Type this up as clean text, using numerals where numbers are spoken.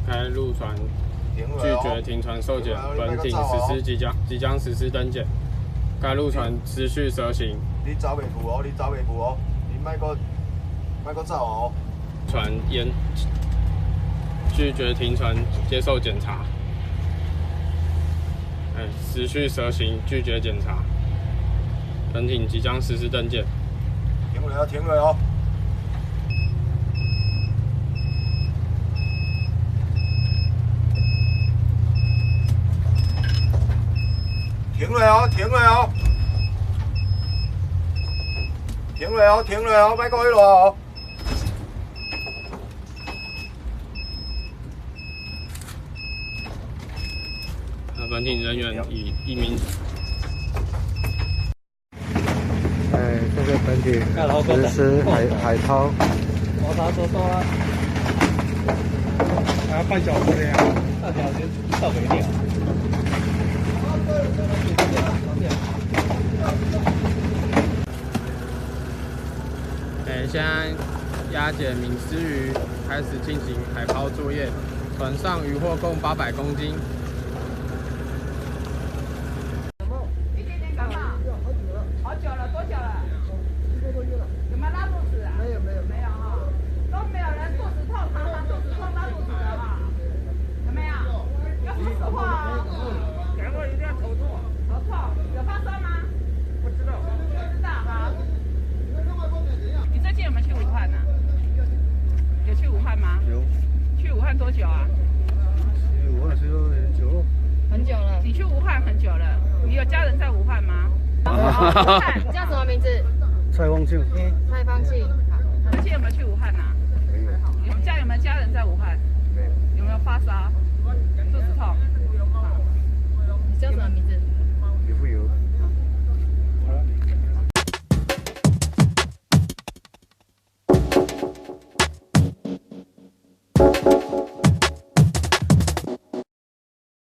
该陆船拒绝停船受检，本艇即将实施登检。该陆船持续蛇行。你走袂赴哦，你走袂赴哦，你莫搁走哦。船拒绝停船接受检查。持续蛇行，拒绝检查。本艇即将实施登检。停了哦，停了哦。 停了哦，停了哦，停了哦，停了哦，莫过去路哦。本艇人员以1名。这个本艇实施海抛。我差不多了，还要半小时的呀，半小时到北了。 现在押解闽丝鱼开始进行海抛作业，船上渔获共800公斤。你今天干嘛？好久了，多久了？1个多月了。有没有拉肚子啊？没有哈，都没有人肚子痛，常常肚子痛拉肚子的哈，有没有？要说实话哦。讲话一定要头痛。头痛，有发烧吗？不知道。不知道哈。 你最近有没有去武汉呢？有去武汉吗？有。去武汉多久啊？武汉去很久了。很久了。你去武汉很久了。你有家人在武汉吗？武汉，叫什么名字？蔡光庆。蔡方庆。最近有没有去武汉呢？没有。有没有家人在武汉？没有。有没有发烧？肚子痛？你叫什么名字？刘富友。好了。